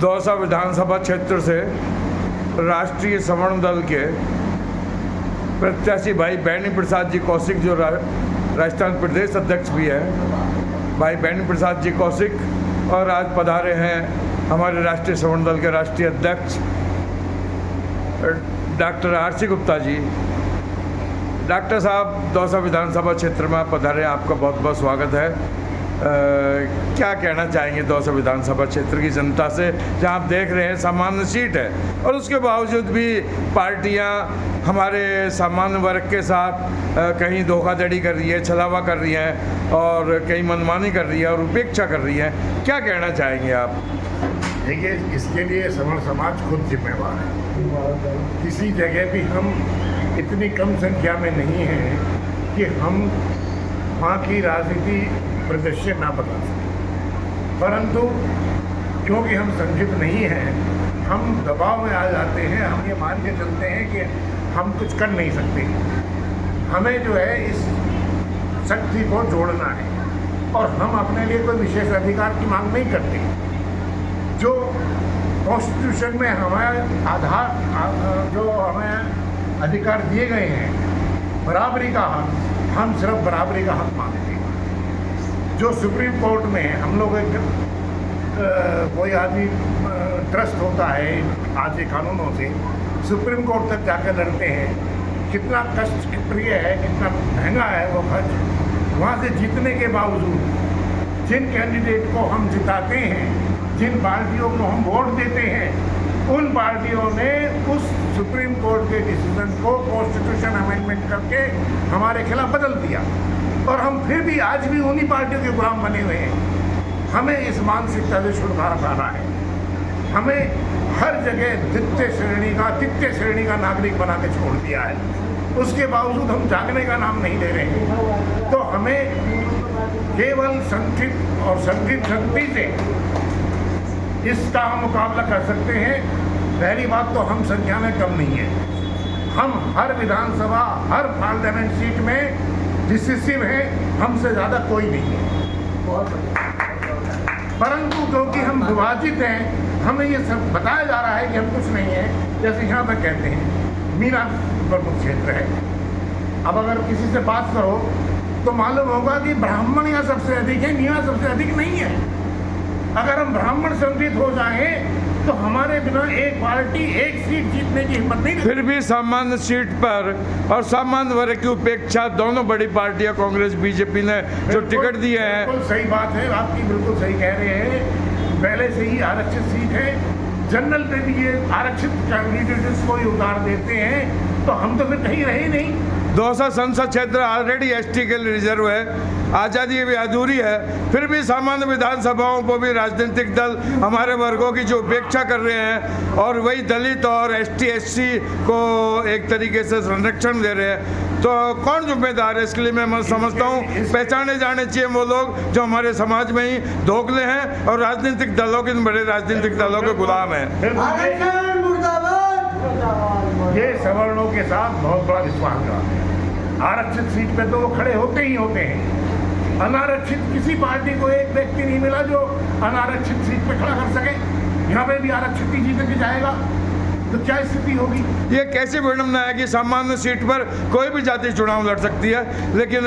दौसा विधानसभा क्षेत्र से राष्ट्रीय सवर्ण दल के प्रत्याशी भाई बैनी प्रसाद जी कौशिक, जो राजस्थान प्रदेश अध्यक्ष भी हैं, भाई बैनी प्रसाद जी कौशिक, और आज पधारे हैं हमारे राष्ट्रीय सवर्ण दल के राष्ट्रीय अध्यक्ष doctor RC. Gupta ji. Doctor साहब, दौसा विधानसभा क्षेत्र में आप पधारे, आपका बहुत बहुत स्वागत है। क्या कहना चाहेंगे दौसा विधानसभा क्षेत्र की जनता से, जहां आप देख रहे हैं सामान्य सीट है और उसके बावजूद भी पार्टियां हमारे सामान्य वर्ग के साथ कहीं धोखाधड़ी कर रही है, छलावा कर रही हैं और कहीं मनमानी कर रही है और उपेक्षा कर रही है, क्या कहना चाहेंगे आप? देखिए, इसके लिए सवर्ण समाज खुद जिम्मेवार है। किसी जगह भी हम इतनी कम संख्या में नहीं हैं कि हम वहाँ की राजनीति परिदृश्य ना बदल सकें, परंतु क्योंकि हम संगठित नहीं हैं, हम दबाव में आ जाते हैं। हम ये मान के चलते हैं कि हम कुछ कर नहीं सकते। हमें जो है इस शक्ति को जोड़ना है और हम अपने लिए कोई विशेष अधिकार की मांग नहीं करते। जो कॉन्स्टिट्यूशन में हमारे आधार जो हमें अधिकार दिए गए हैं, बराबरी का हक, हम सिर्फ बराबरी का हक मांगते हैं। जो सुप्रीम कोर्ट में हम लोग कोई आदमी ट्रस्ट होता है आज के कानूनों से, सुप्रीम कोर्ट तक जाकर लड़ते हैं, कितना कष्ट प्रिय है, कितना महंगा है वो खर्च। वहाँ से जीतने के बावजूद जिन कैंडिडेट को हम जिताते हैं, जिन पार्टियों को हम वोट देते हैं, उन पार्टियों ने उस सुप्रीम कोर्ट के डिसीजन को कॉन्स्टिट्यूशन अमेंडमेंट करके हमारे खिलाफ बदल दिया और हम फिर भी आज भी उन्हीं पार्टियों के गुलाम बने हुए हैं। हमें इस मानसिकता से छुटकारा पाना है। हमें हर जगह तृतीय श्रेणी का नागरिक बना के छोड़ दिया है। उसके बावजूद हम जागने का नाम नहीं ले रहे हैं। तो हमें केवल संगठित और संगठित शक्ति से इसका हम मुकाबला कर सकते हैं। पहली बात तो हम संख्या में कम नहीं है। हम हर विधानसभा, हर पार्लियामेंट सीट में डिसिसिव है, हमसे ज़्यादा कोई नहीं है। परंतु क्योंकि हम विभाजित हैं, हमें ये सब बताया जा रहा है कि हम कुछ नहीं है। जैसे यहाँ पर कहते हैं मीना प्रमुख क्षेत्र है। अब अगर किसी से बात करो तो मालूम होगा कि ब्राह्मण यहाँ सबसे अधिक है, मीना सबसे अधिक नहीं है। अगर हम ब्राह्मण संगठित हो जाएं तो हमारे बिना एक पार्टी एक सीट जीतने की हिम्मत नहीं। फिर भी सामान्य सीट पर और सामान्य वर्ग की उपेक्षा दोनों बड़ी पार्टियां कांग्रेस बीजेपी ने जो टिकट दिए हैं। बिल्कुल सही बात है, आपकी बिल्कुल सही कह रहे हैं। पहले से ही आरक्षित सीट है, जनरल पे भी ये आरक्षित कैंडिडेट्स को ही उतार देते हैं, तो हम तो फिर कहीं रहे नहीं। दौसा संसद क्षेत्र ऑलरेडी एसटी के लिए रिजर्व है, आज़ादी भी अधूरी है, फिर भी सामान्य विधानसभाओं को भी राजनीतिक दल हमारे वर्गों की जो उपेक्षा कर रहे हैं और वही दलित और एसटी एससी को एक तरीके से संरक्षण दे रहे हैं। तो कौन जिम्मेदार है इसके लिए? मैं समझता हूँ पहचाने जाने चाहिए वो लोग जो हमारे समाज में ही धोखले हैं और राजनीतिक दलों के, बड़े राजनीतिक दलों के गुलाम हैं। ये सवर्णों के साथ बहुत बड़ा विश्वासघात है। आरक्षित सीट पे तो वो खड़े होते ही होते हैं। अनारक्षित किसी पार्टी को एक व्यक्ति नहीं मिला जो अनारक्षित सीट पे खड़ा कर सके। यहाँ पे भी आरक्षित ही जीत के जाएगा तो क्या स्थिति होगी? ये कैसे विडम्बना है कि सामान्य सीट पर कोई भी जाति चुनाव लड़ सकती है, लेकिन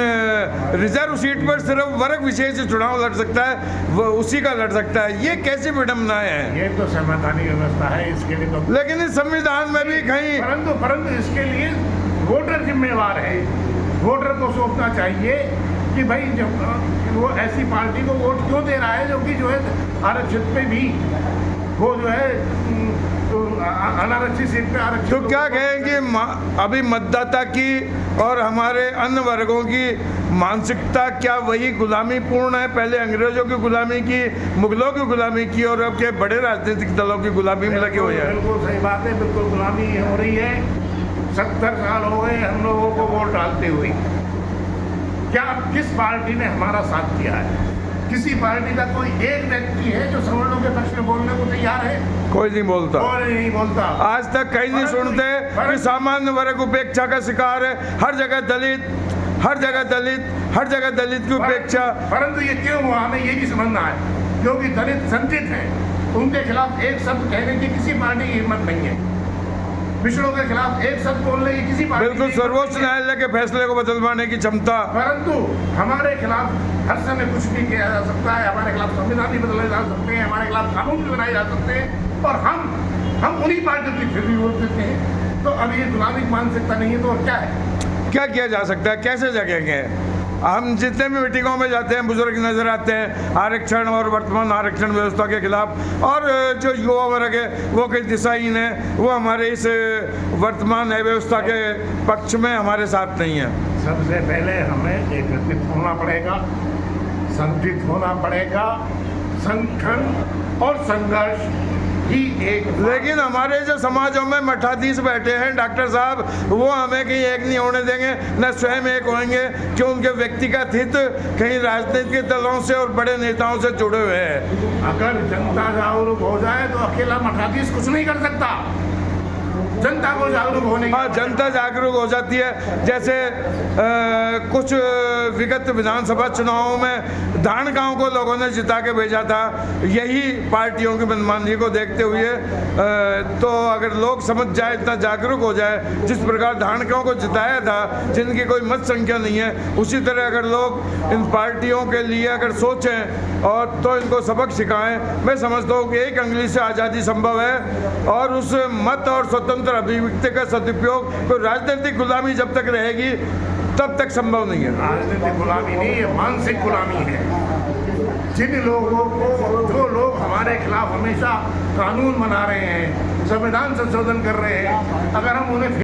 रिजर्व सीट पर सिर्फ वर्ग विशेष चुनाव लड़ सकता है, वो उसी का लड़ सकता है। ये कैसे विडम्बनाएं हैं? ये तो संवैधानिक व्यवस्था है, इसके लिए तो। लेकिन इस संविधान में भी कहीं परंतु इसके लिए वोटर जिम्मेवार है। वोटर को सोचना चाहिए कि भाई जब वो ऐसी पार्टी को वोट क्यों दे रहा है जो कि जो है आरक्षित पे भी वो जो है अनारक्षित सीट पे आरक्षित। तो क्या कहेंगे अभी मतदाता की और हमारे अन्य वर्गों की मानसिकता क्या वही गुलामी पूर्ण है? पहले अंग्रेजों की गुलामी की, मुगलों की गुलामी की और अब के बड़े राजनीतिक दलों की गुलामी में लगी हुई है। बिल्कुल सही बात है, बिल्कुल गुलामी हो रही है। 70 साल हो गए हम लोगों को वोट डालते हुए। क्या किस पार्टी ने हमारा साथ किया है? किसी पार्टी का कोई एक व्यक्ति है जो सवर्णों के पक्ष में बोलने को तैयार है? कोई नहीं बोलता। कोई नहीं बोलता। आज तक कहीं नहीं सुनते कि सामान्य वर्ग उपेक्षा का शिकार है। हर जगह दलित, हर जगह दलित, हर जगह दलित की उपेक्षा। परंतु ये क्यों हुआ, हमें ये भी समझना है। क्योंकि दलित संचित है, उनके खिलाफ एक शब्द कहने की किसी पार्टी की हिम्मत नहीं है। पिछड़ों के खिलाफ एक शब्द बोलने की किसी पार्टी बिल्कुल की सर्वोच्च हिम्मत नहीं है। न्यायालय के फैसले को बदलवाने की क्षमता। परंतु हमारे खिलाफ हर समय कुछ भी किया जा सकता है, हमारे खिलाफ संविधान भी बदले जा सकते हैं, हमारे खिलाफ कानून भी बनाए जा सकते हैं, और हम उन्हीं पार्टियों की फिर भी वोट देते हैं। तो अब ये गुलामी मानसिकता नहीं है तो और क्या है? क्या किया जा सकता है, कैसे जगेंगे? हम जितने भी मीटिंगों में जाते हैं बुजुर्ग नजर आते हैं आरक्षण और वर्तमान आरक्षण व्यवस्था के खिलाफ, और जो युवा वर्ग है वो कई दिशाहीन है, वो हमारे इस वर्तमान व्यवस्था के पक्ष में हमारे साथ नहीं है। सबसे पहले हमें एकत्रित होना पड़ेगा, संगठित होना पड़ेगा। संगठन और संघर्ष ही एक। लेकिन हमारे जो समाजों में मठाधीश बैठे हैं डॉक्टर साहब, वो हमें कहीं एक नहीं होने देंगे, न स्वयं एक होंगे, क्यों उनके व्यक्तिगत हित कहीं राजनीतिक दलों से और बड़े नेताओं से जुड़े हुए हैं। अगर जनता जागरूक हो जाए तो अकेला मठाधीश कुछ नहीं कर सकता। जनता को जागरूक होने हाँ, जनता जागरूक हो जाती है। जैसे कुछ विगत विधानसभा चुनावों में धान गांव को लोगों ने जिता के भेजा था, यही पार्टियों की मनमानी को देखते हुए। तो अगर लोग समझ जाए, इतना जागरूक हो जाए, जिस प्रकार धान गांव को जिताया था जिनकी कोई मत संख्या नहीं है, उसी तरह अगर लोग इन पार्टियों के लिए अगर सोचें और तो इनको सबक सिखाएं, मैं समझता हूँ कि एक अंगुली से आज़ादी संभव है। और उस मत और स्वतंत्र अभिव्यक्ति का सदुपयोग, कोई राजनीतिक गुलामी जब तक रहेगी तब तक संभव नहीं है। राजनीतिक गुलामी नहीं, ये मानसिक गुलामी है। जिन लोगों को, जो लोग हमारे खिलाफ हमेशा कानून बना रहे हैं, संविधान संशोधन कर रहे हैं, अगर हम उन्हें